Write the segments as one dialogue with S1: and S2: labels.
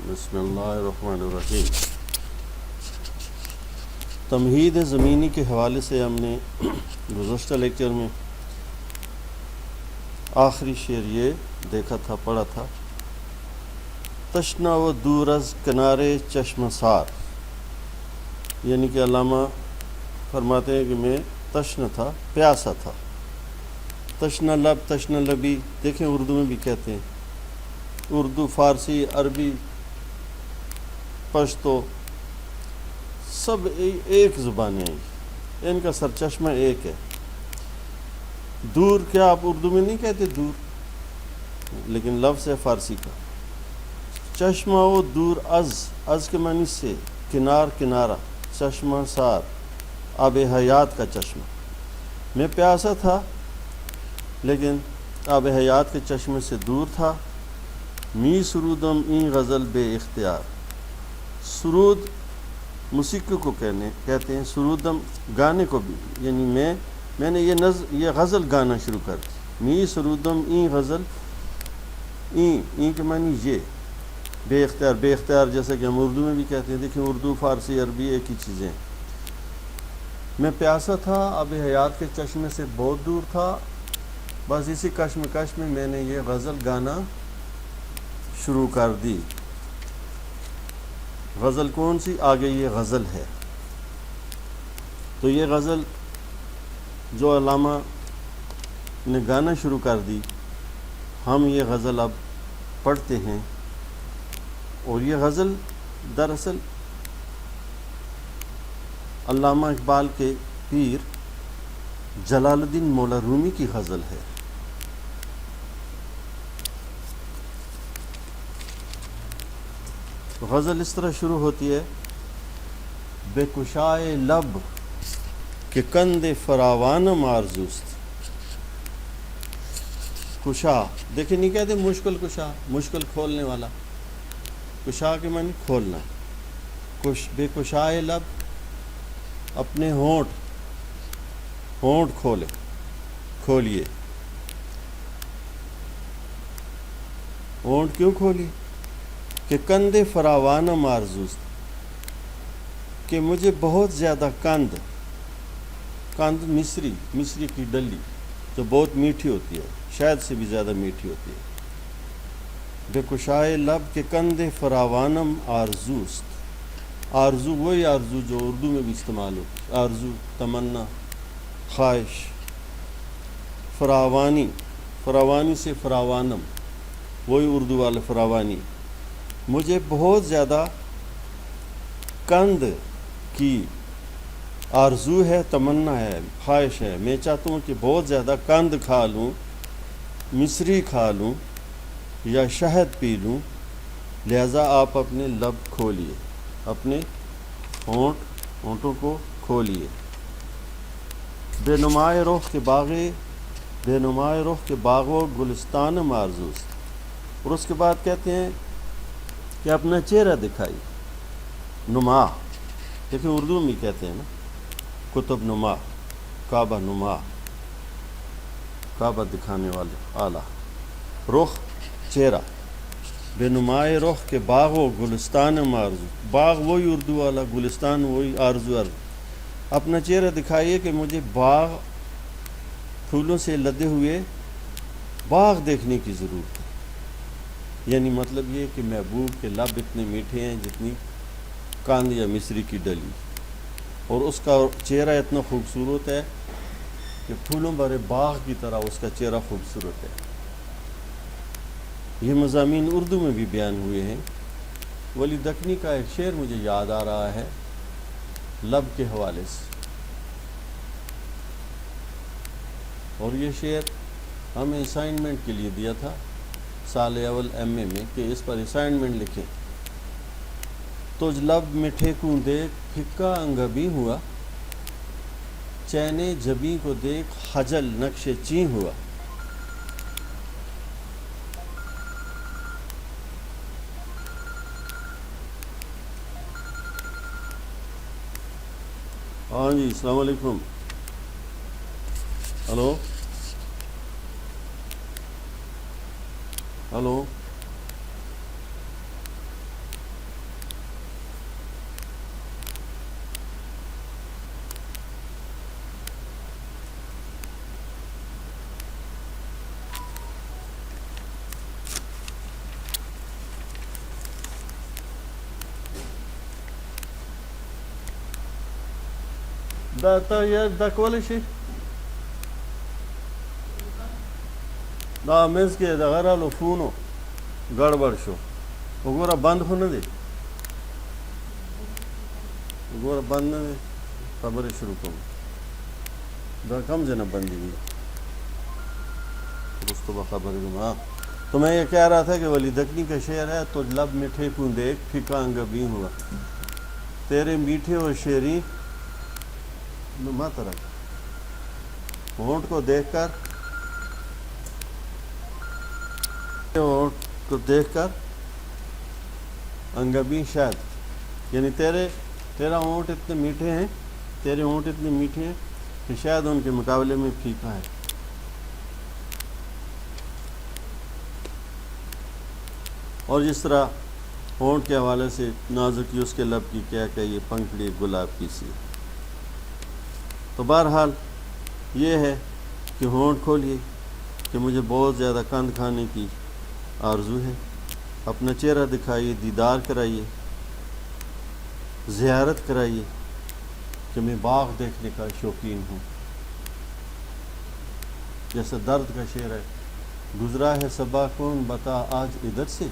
S1: بسم اللہ الرحمن الرحیم۔ تمہید زمینی کے حوالے سے ہم نے گزشتہ لیکچر میں آخری شعر یہ دیکھا تھا، پڑھا تھا، تشنا و دور از کنارے چشم سار، یعنی کہ علامہ فرماتے ہیں کہ میں تشنا تھا، پیاسا تھا۔ تشنا لب، تشنا لبی، دیکھیں اردو میں بھی کہتے ہیں، اردو، فارسی، عربی، پشتو سب ایک زبانیں ہیں، ان کا سرچشمہ ایک ہے۔ دور کیا آپ اردو میں نہیں کہتے دور، لیکن لفظ ہے فارسی کا۔ چشمہ و دور از کے معنی سے، کنار کنارہ، چشمہ سار، آب حیات کا چشمہ۔ میں پیاسا تھا لیکن آب حیات کے چشمے سے دور تھا۔ می سرودم این غزل بے اختیار، سرود موسیقی کو کہتے ہیں، سرودم گانے کو بھی، یعنی میں نے یہ غزل گانا شروع کر دی۔ می سرودم این غزل، این کے معنی یہ، بے اختیار، بے اختیار جیسا کہ ہم اردو میں بھی کہتے ہیں۔ دیکھیں اردو، فارسی، عربی ایک ہی چیزیں ہیں۔ میں پیاسا تھا، آب حیات کے چشمے سے بہت دور تھا، بس اسی کشمکش میں میں نے یہ غزل گانا شروع کر دی۔ غزل کون سی؟ آگے یہ غزل ہے۔ تو یہ غزل جو علامہ نے گانا شروع کر دی، ہم یہ غزل اب پڑھتے ہیں، اور یہ غزل دراصل علامہ اقبال کے پیر جلال الدین مولا رومی کی غزل ہے۔ غزل اس طرح شروع ہوتی ہے، بے کشائے لب کہ کند فراوانم آرزوست۔ کشا، دیکھیں نہیں کہتے مشکل کشا، مشکل کھولنے والا، کشا کے معنی کھولنا۔ بے کشائے لب، اپنے ہونٹ کھولیے۔ ہونٹ کیوں کھولی؟ کہ کند فراوانم آرزوست، کہ مجھے بہت زیادہ کند مصری کی ڈلی جو بہت میٹھی ہوتی ہے، شاید سے بھی زیادہ میٹھی ہوتی ہے۔ بے کشائے لب کہ کند فراوانم آرزوست، آرزو وہی آرزو جو اردو میں بھی استعمال ہوتی ہے، آرزو، تمنا، خواہش۔ فراوانی سے فراوانم، وہی اردو والے فراوانی۔ مجھے بہت زیادہ کند کی آرزو ہے، تمنا ہے، خواہش ہے۔ میں چاہتا ہوں کہ بہت زیادہ کند کھا لوں، مصری کھا لوں یا شہد پی لوں، لہذا آپ اپنے لب کھولیے، اپنے ہونٹوں کو کھولیے۔ بے نمائے رخ کے باغ و گلستان آرزوست۔ اور اس کے بعد کہتے ہیں کہ اپنا چہرہ دکھائی، نما، دیکھیں اردو میں کہتے ہیں نا، کتب نما، کعبہ نما، کعبہ دکھانے والے اعلیٰ، رخ، چہرہ۔ بے نمائے رخ کے باغ و گلستان آرزو، باغ وہی اردو والا، گلستان وہی آرزو۔ اپنا چہرہ دکھائیے کہ مجھے باغ، پھولوں سے لدے ہوئے باغ دیکھنے کی ضرورت ہے۔ یعنی مطلب یہ کہ محبوب کے لب اتنے میٹھے ہیں جتنی کاند یا مصری کی ڈلی، اور اس کا چہرہ اتنا خوبصورت ہے کہ پھولوں بھرے باغ کی طرح اس کا چہرہ خوبصورت ہے۔ یہ مضامین اردو میں بھی بیان ہوئے ہیں۔ ولی دکنی کا ایک شعر مجھے یاد آ رہا ہے لب کے حوالے سے، اور یہ شعر ہمیں اسائنمنٹ کے لیے دیا تھا سال اول ایم اے میں، کہ اس پر اسائنمنٹ لکھیں۔ تجھ لب مٹھے کو دیکھ پھکا انگبی ہوا، چینے جبیں کو دیکھ خجل نقش چیں ہوا۔ ہاں جی، السلام علیکم، ہلو ہلو، دا کولی شي دا منځ کې دغه رالو فونو ګډوډ شو. وګوره بند خو نه دی، وګوره بند نه دی. خبرې شروع کوم. دا کم ځای نه بندېږي. رستو به خبرې کوم. ہاں تو میں یہ کہہ رہا تھا کہ ولی دکنی کا شعر ہے تو لب میٹھے کو دیکھ پھیکا انگبی ہوا، تیرے میٹھے اور شیریں مت رکھ. ہونٹ کو دیکھ کر، ہونٹ کو دیکھ کر انگبی شاید، یعنی تیرا ہونٹ اتنے میٹھے ہیں، تیرے ہونٹ اتنے میٹھے ہیں کہ شاید ان کے مقابلے میں پھیکا ہے. اور جس طرح ہونٹ کے حوالے سے نازکی اس کے لب کی کیا کہ یہ پنکھڑی گلاب کی سی. تو بہرحال یہ ہے کہ ہونٹ کھولیے کہ مجھے بہت زیادہ قند کھانے کی آرزو ہے. اپنا چہرہ دکھائیے، دیدار کرائیے، زیارت کرائیے کہ میں باغ دیکھنے کا شوقین ہوں. جیسے درد کا شعر ہے، گزرا ہے صبا کون بتا آج ادھر سے،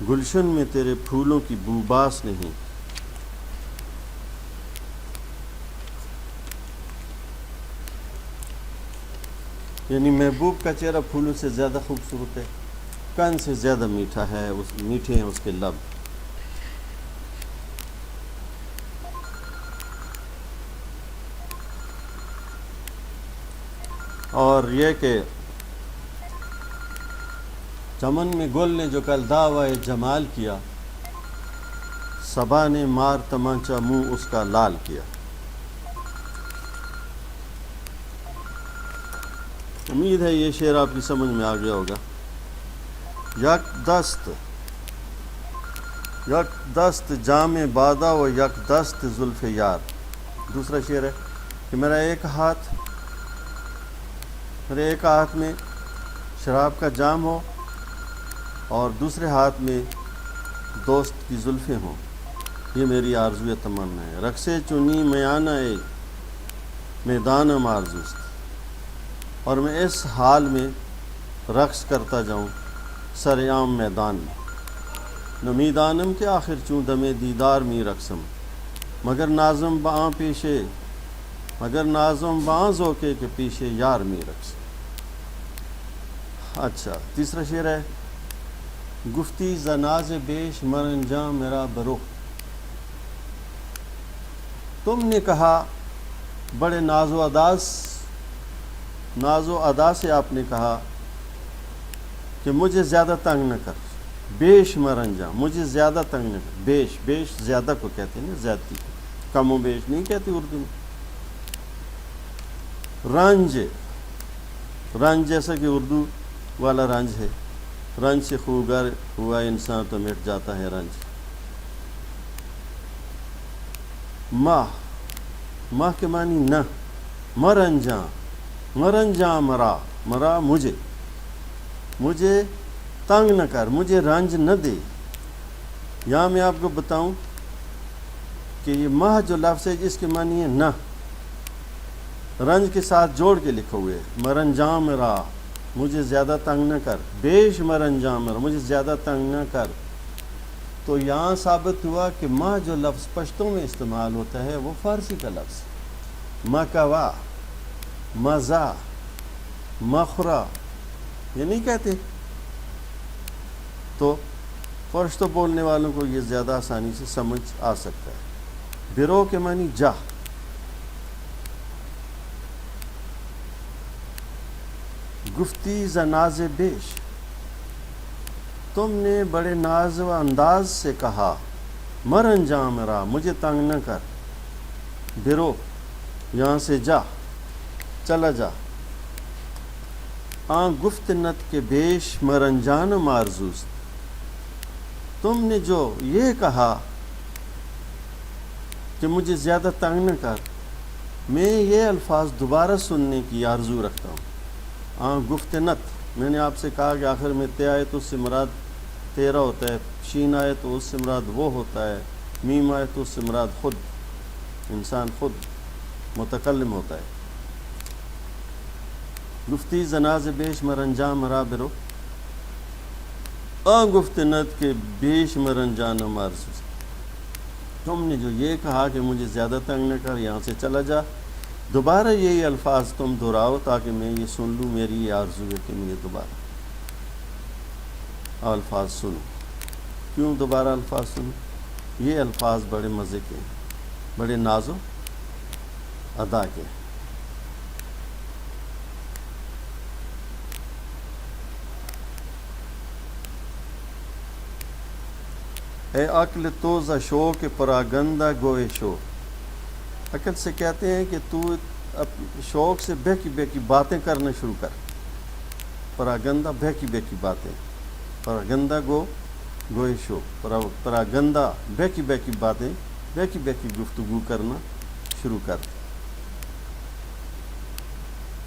S1: گلشن میں تیرے پھولوں کی بو باس نہیں. یعنی محبوب کا چہرہ پھولوں سے زیادہ خوبصورت ہے، قند سے زیادہ میٹھا ہے، میٹھے ہیں اس کے لب. اور یہ کہ چمن میں گل نے جو کل دعوی جمال کیا، صبا نے مار تمانچہ منہ اس کا لال کیا. امید ہے یہ شعر آپ کی سمجھ میں آ گیا ہوگا. یک دست جام بادہ و یک دست زلف یار. دوسرا شعر ہے کہ میرے ایک ہاتھ میں شراب کا جام ہو اور دوسرے ہاتھ میں دوست کی زلفیں ہوں. یہ میری آرزو تمنا ہے. رقص چنی میانہ میدان آرزوست، اور میں اس حال میں رقص کرتا جاؤں سریام میدان میں. نمیدانم کے آخر چوں دمے دیدار می رقصم، مگر نازم باں زوکے کے پیچھے یار می رقص. اچھا تیسرا شعر ہے، گفتی زناز بیش مرنجاں میرا برو. تم نے کہا بڑے ناز و ادا سے آپ نے کہا کہ مجھے زیادہ تنگ نہ کر. بیش مرنجاں، مجھے زیادہ تنگ نہ کر. بیش زیادہ کو کہتے ہیں نا، زیادتی، کم و بیش نہیں کہتے اردو میں. رنج جیسا کہ اردو والا رنج ہے، رنج سے خوگر ہوا انسان تو مٹ جاتا ہے رنج. ماہ کے معنی نہ، مرنجاں مرا مجھے تنگ نہ کر، مجھے رنج نہ دے. یہاں میں آپ کو بتاؤں کہ یہ ماہ جو لفظ ہے جس کے معنی ہے نہ، رنج کے ساتھ جوڑ کے لکھے ہوئے. مرنجاں مرا، مجھے زیادہ تنگ نہ کر. بیش مرنجاں مرا، مجھے زیادہ تنگ نہ کر. تو یہاں ثابت ہوا کہ ماہ جو لفظ پشتوں میں استعمال ہوتا ہے وہ فارسی کا لفظ. مکوا، مزا، مخرا یہ نہیں کہتے. تو پشتو بولنے والوں کو یہ زیادہ آسانی سے سمجھ آ سکتا ہے. برو کے معنی جا. گفتی زناز بیش، تم نے بڑے ناز و انداز سے کہا مرنجاں مرا، مجھے تنگ نہ کر. برو یہاں سے جا، چلا جا. گفت نت کے بیش مرنجان آرزوست، تم نے جو یہ کہا کہ مجھے زیادہ تنگ نہ کر، میں یہ الفاظ دوبارہ سننے کی آرزو رکھتا ہوں. گفت نت، میں نے آپ سے کہا کہ آخر میں تے آئے تو اس سے مراد تیرا ہوتا ہے، شین آئے تو اس سے مراد وہ ہوتا ہے، میم آئے تو اس سے مراد خود، انسان خود. متکلم ہوتا ہے. گفتی زناز بیش مرنجام مرا برو گفتنت کے بیش مرنجانم آرزو. تم نے جو یہ کہا کہ مجھے زیادہ تنگ نہ کر، یہاں سے چلا جا، دوبارہ یہی الفاظ تم دہراؤ تاکہ میں یہ سن لوں. میری یہ آرزو ہے کہ میں یہ دوبارہ الفاظ سنوں. کیوں دوبارہ الفاظ سنوں؟ یہ الفاظ بڑے مزے کے ہیں، بڑے ناز و ادا کے. اے عقل تو ز شوق پراگندہ گوئے شو. عقل سے کہتے ہیں کہ تو شوق سے بہکی بہکی باتیں کرنا شروع کر. پراگندہ بہکی بہکی باتیں، پراگندہ گوئے شو، پراگندہ بہکی بہکی باتیں، بہکی بہکی گفتگو کرنا شروع کر.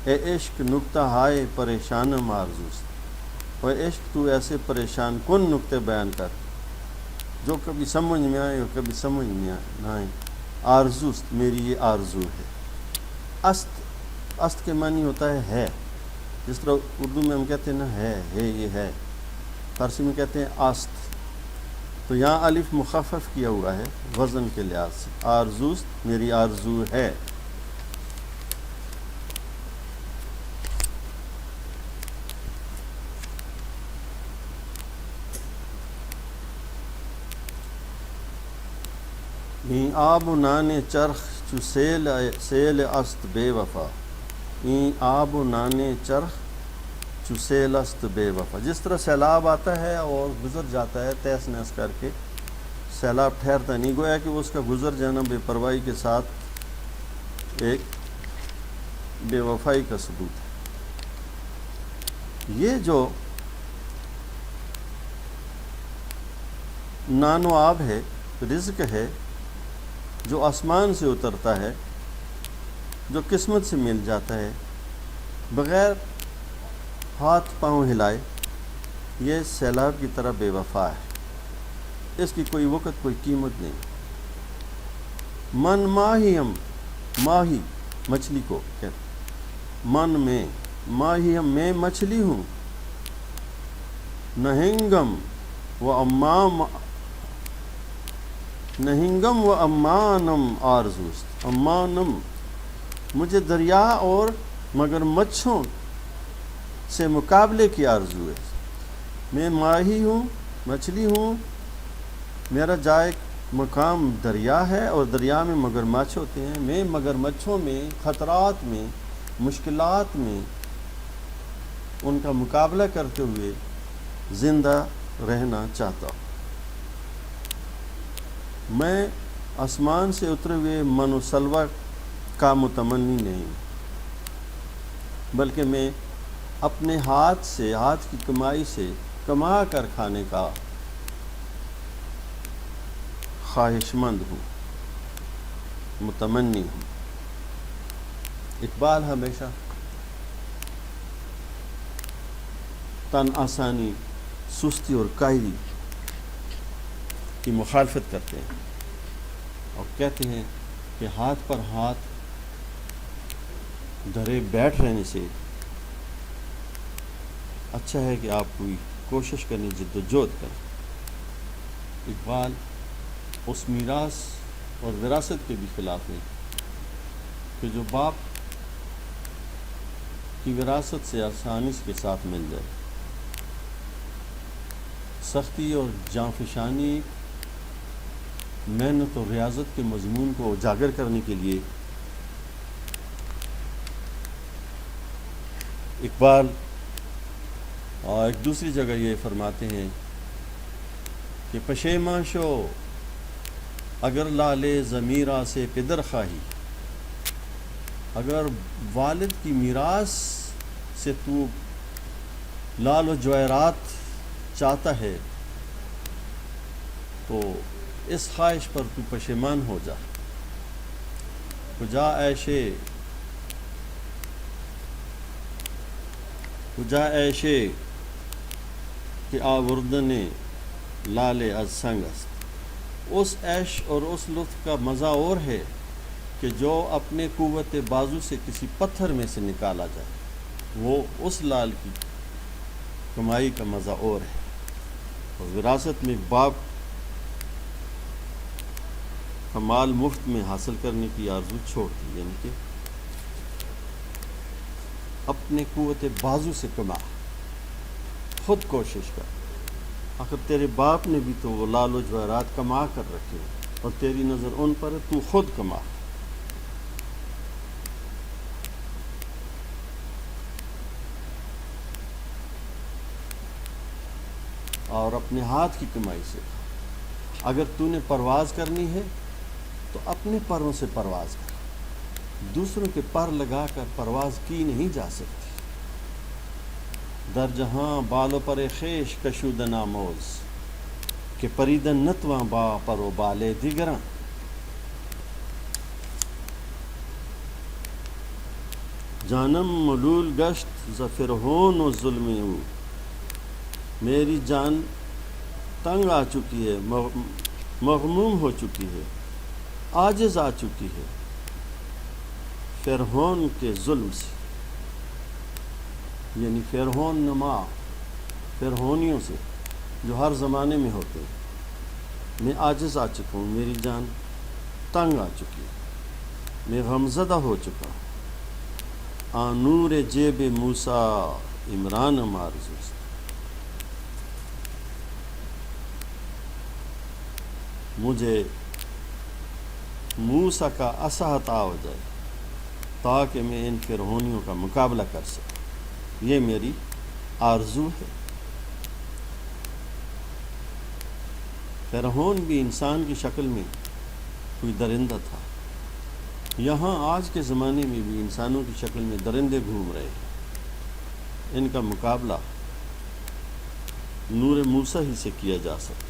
S1: اے عشق نکتہ ہائے پریشانم آرزوست. اور عشق تو ایسے پریشان کن نکتے بیان کر جو کبھی سمجھ میں آئے اور کبھی سمجھ میں نہ آئے. آرزوست، میری یہ آرزو ہے. است کے معنی ہوتا ہے جس طرح اردو میں ہم کہتے ہیں نا ہے یہ ہے، فارسی میں کہتے ہیں آست. تو یہاں الف مخفف کیا ہوا ہے وزن کے لحاظ سے. آرزوست، میری آرزو ہے. این آب و نان چرخ چو سیل است بے وفا. این آب و نان چرخ چو سیل است بے وفا. جس طرح سیلاب آتا ہے اور گزر جاتا ہے تیس نیس کر کے، سیلاب ٹھہرتا نہیں، گویا کہ وہ اس کا گزر جانا بے پرواہی کے ساتھ ایک بے وفائی کا ثبوت ہے. یہ جو نان و آب ہے، رزق ہے جو آسمان سے اترتا ہے، جو قسمت سے مل جاتا ہے بغیر ہاتھ پاؤں ہلائے، یہ سیلاب کی طرح بے وفا ہے. اس کی کوئی وقت کوئی قیمت نہیں. من ماہیم، ماہی مچھلی کو کہتے، من میں، ماہیم میں مچھلی ہوں. نہنگم و امام، نہنگم و امانم آرزوست. امانم مجھے دریا اور مگر مچھوں سے مقابلے کی آرزو ہے. میں ماہی ہوں، مچھلی ہوں، میرا جائے مقام دریا ہے اور دریا میں مگرمچھ ہوتے ہیں. میں مگرمچھوں میں، خطرات میں، مشکلات میں ان کا مقابلہ کرتے ہوئے زندہ رہنا چاہتا ہوں. میں آسمان سے اترے ہوئے من و سلوہ کا متمنی نہیں، بلکہ میں اپنے ہاتھ سے، ہاتھ کی کمائی سے کما کر کھانے کا خواہش مند ہوں، متمنی ہوں. اقبال ہمیشہ تن آسانی، سستی اور کائری کی مخالفت کرتے ہیں اور کہتے ہیں کہ ہاتھ پر ہاتھ دھرے بیٹھ رہنے سے اچھا ہے کہ آپ کوئی کوشش کریں، جد و جہد کریں. اقبال اس میراث اور وراثت کے بھی خلاف ہیں کہ جو باپ کی وراثت سے آسانی کے ساتھ مل جائے. سختی اور جانفشانی، محنت اور ریاضت کے مضمون کو اجاگر کرنے کے لیے اقبال اور ایک دوسری جگہ یہ فرماتے ہیں کہ پشیماں شو اگر لالے ضمیرہ سے پدر خواہی. اگر والد کی میراث سے تو لال و جواہرات چاہتا ہے تو اس خواہش پر تو پشیمان ہو جا. کجا ایشے کہ آوردن لال از سنگ است. اس عیش اور اس لطف کا مزہ اور ہے کہ جو اپنے قوت بازو سے کسی پتھر میں سے نکالا جائے، وہ اس لال کی کمائی کا مزہ اور ہے۔ اور وراثت میں باپ کا مال مفت میں حاصل کرنے کی آرزو چھوڑ دی، یعنی کہ اپنے قوت بازو سے کما، خود کوشش کر۔ آخر تیرے باپ نے بھی تو وہ لال و جواہرات کما کر رکھے اور تیری نظر ان پر ہے، تو خود کما۔ اور اپنے ہاتھ کی کمائی سے، اگر تو نے پرواز کرنی ہے تو اپنے پروں سے پرواز کر، دوسروں کے پر لگا کر پرواز کی نہیں جا سکتی۔ در جہاں بالوں پر خیش کشود ناموز، کہ پریدن نتواں با پر و بالے دیگراں۔ جانم ملول گشت ظفر ہون و ظلمی ہوں، میری جان تنگ آ چکی ہے، مغموم ہو چکی ہے، عاجز آ چکی ہے فرعون کے ظلم سے، یعنی فرعون نما، فرعونیوں سے جو ہر زمانے میں ہوتے ہیں۔ میں عاجز آ چکا ہوں، میری جان تنگ آ چکی ہے، میں غمزدہ ہو چکا ہوں۔ آنور جیب موسیٰ عمران مارزو سے، مجھے موسیٰ کا عصا عطا ہو جائے تاکہ میں ان فرعونیوں کا مقابلہ کر سکوں، یہ میری آرزو ہے۔ فرعون بھی انسان کی شکل میں کوئی درندہ تھا، یہاں آج کے زمانے میں بھی انسانوں کی شکل میں درندے گھوم رہے ہیں، ان کا مقابلہ نور موسیٰ ہی سے کیا جا سکتا ہے۔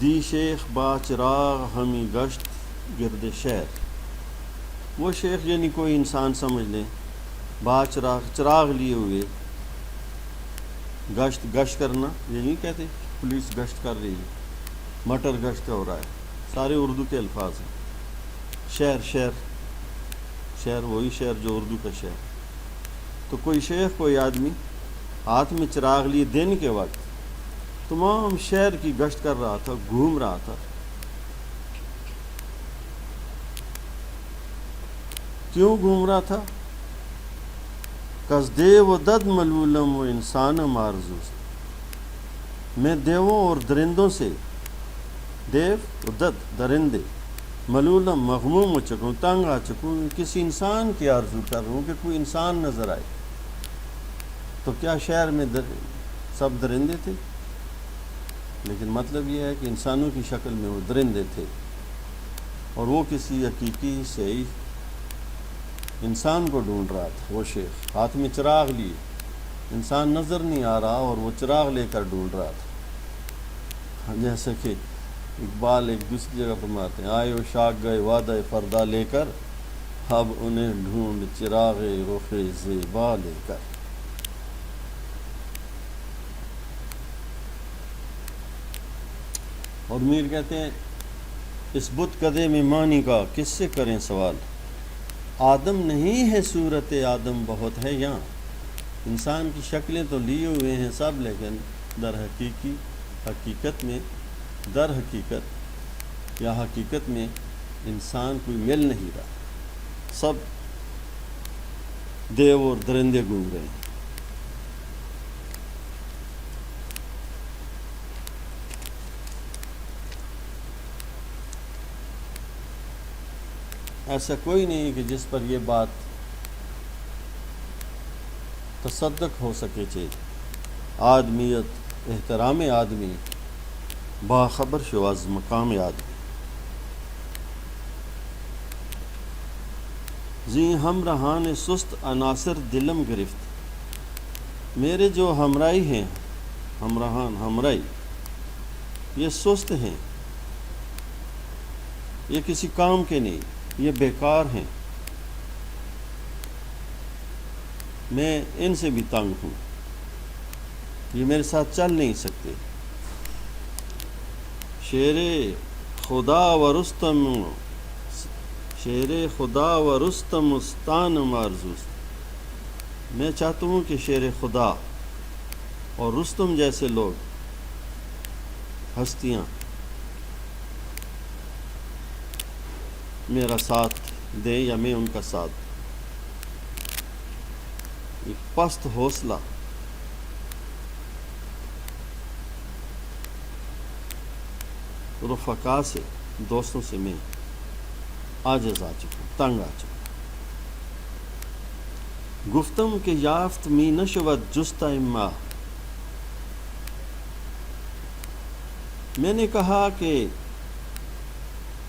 S1: دی شیخ با چراغ ہمی گشت گرد شہر، وہ شیخ یعنی کوئی انسان سمجھ لیں، با چراغ لیے ہوئے گشت کرنا، یہ نہیں کہتے پولیس گشت کر رہی ہے، مٹر گشت ہو رہا ہے، سارے اردو کے الفاظ ہیں۔ شہر وہی شہر جو اردو کا شہر۔ تو کوئی شیخ، کوئی آدمی ہاتھ میں چراغ لیے دن کے وقت تمام شہر کی گشت کر رہا تھا، گھوم رہا تھا۔ کیوں گھوم رہا تھا؟ کس دیو و دد ملولم و انسان آرزو سے، میں دیووں اور درندوں سے، دیو و دد درندے، ملولم مغموم ہو چکا ہوں، تنگ آ چکا ہوں، کسی انسان کی آرزو کر رہا ہوں کہ کوئی انسان نظر آئے۔ تو کیا شہر میں سب درندے تھے؟ لیکن مطلب یہ ہے کہ انسانوں کی شکل میں وہ درندے تھے، اور وہ کسی حقیقی صحیح انسان کو ڈھونڈ رہا تھا۔ وہ شیخ ہاتھ میں چراغ لیے، انسان نظر نہیں آ رہا اور وہ چراغ لے کر ڈھونڈ رہا تھا۔ جیسے کہ اقبال ایک دوسری جگہ فرماتے ہیں، آئے و شاک گئے وعدہ فردا لے کر، اب انہیں ڈھونڈ چراغ رخ زیبا لے کر۔ اور میر کہتے ہیں، اس بت کدے میں مانی کا کس سے کریں سوال، آدم نہیں ہے صورت آدم بہت ہے یہاں۔ انسان کی شکلیں تو لیے ہوئے ہیں سب، لیکن حقیقت میں انسان کوئی مل نہیں رہا، سب دیو اور درندے گھوم رہے ہیں۔ ایسا کوئی نہیں کہ جس پر یہ بات تصدق ہو سکے چاہیے۔ آدمیت، احترام آدمی، باخبر شو از مقام آدمی۔ زی ہمراہان سست عناصر دلم گرفت، میرے جو ہمراہی ہیں، ہمراہی یہ سست ہیں، یہ کسی کام کے نہیں، یہ بیکار ہیں، میں ان سے بھی تنگ ہوں، یہ میرے ساتھ چل نہیں سکتے۔ شیر خدا و رستم شیر خدا و رستم استان آرزوست. میں چاہتا ہوں کہ شیر خدا اور رستم جیسے لوگ ہستیاں میرا ساتھ دیں یا میں ان کا ساتھ. ایک پست حوصلہ رفقا سے دوستوں سے میں عاجز آ چکا ہوں، تنگ آ چکا ہوں. گفتم کہ یافت می نشود جست اما، میں نے کہا کہ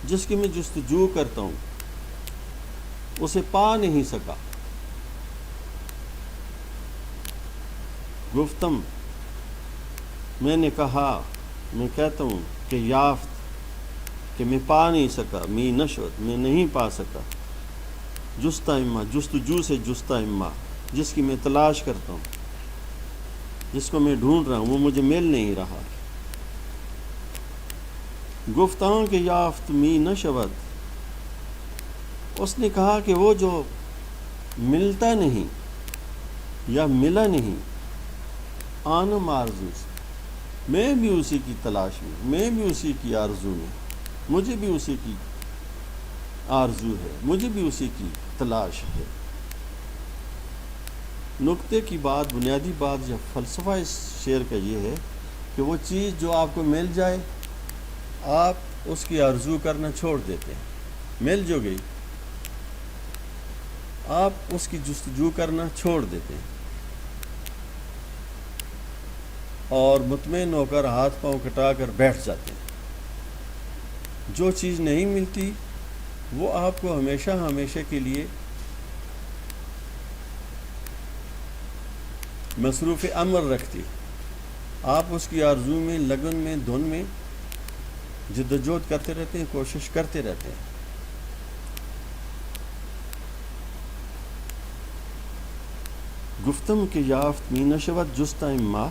S1: جس کی میں جستجو کرتا ہوں اسے پا نہیں سکا. گفتم میں نے کہا، میں کہتا ہوں کہ یافت کہ میں پا نہیں سکا، می نشود میں نہیں پا سکا، جستہ اما جستجو سے جستہ اما جس کی میں تلاش کرتا ہوں، جس کو میں ڈھونڈ رہا ہوں وہ مجھے مل نہیں رہا. گفتاں کہ یافت می نشود، اس نے کہا کہ وہ جو ملتا نہیں یا ملا نہیں، آنم آرزو سے میں بھی اسی کی تلاش میں بھی اسی کی آرزو میں، مجھے بھی اسی کی آرزو ہے، مجھے بھی اسی کی تلاش ہے. نکتے کی بات، بنیادی بات یا فلسفہ اس شعر کا یہ ہے کہ وہ چیز جو آپ کو مل جائے آپ اس کی آرزو کرنا چھوڑ دیتے ہیں. مل جو گئی آپ اس کی جستجو کرنا چھوڑ دیتے ہیں اور مطمئن ہو کر ہاتھ پاؤں کٹا کر بیٹھ جاتے ہیں. جو چیز نہیں ملتی وہ آپ کو ہمیشہ ہمیشہ کے لیے مصروف عمل رکھتی. آپ اس کی آرزو میں، لگن میں، دھن میں جدوجہد کرتے رہتے ہیں، کوشش کرتے رہتے ہیں. گفتم کہ یافت می نشود جستہ اما،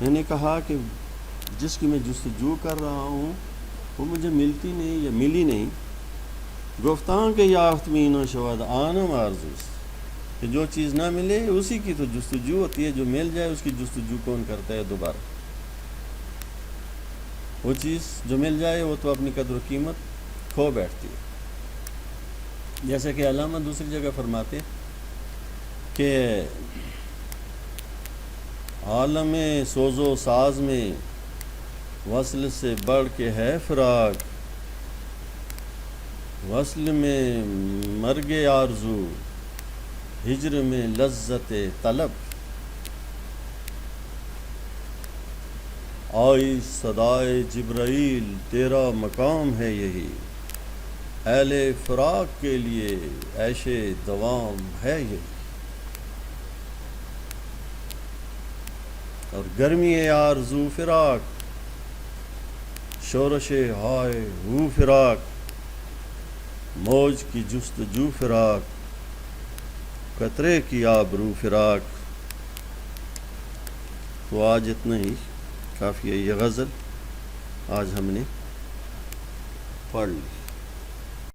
S1: میں نے کہا کہ جس کی میں جستجو کر رہا ہوں وہ مجھے ملتی نہیں یا ملی نہیں. گفتاں کہ یافت می نشود آنم آرزوست، کہ جو چیز نہ ملے اسی کی تو جستجو ہوتی ہے، جو مل جائے اس کی جستجو کون کرتا ہے دوبارہ. وہ چیز جو مل جائے وہ تو اپنی قدر و قیمت کھو بیٹھتی ہے. جیسا کہ علامہ دوسری جگہ فرماتے کہ عالم سوز و ساز میں وصل سے بڑھ کے ہے فراق، وصل میں مرگ آرزو، ہجر میں لذت طلب. آئی صدائے جبرائیل تیرا مقام ہے یہی، اہل فراق کے لیے عیش دوام ہے یہی. اور گرمی آرزو فراق، شورش ہائے ہو فراق، موج کی جستجو فراق، قطرے کی آبرو فراق. تو آج اتنا ہی کافی ہے. یہ غزل آج ہم نے پڑھ لی.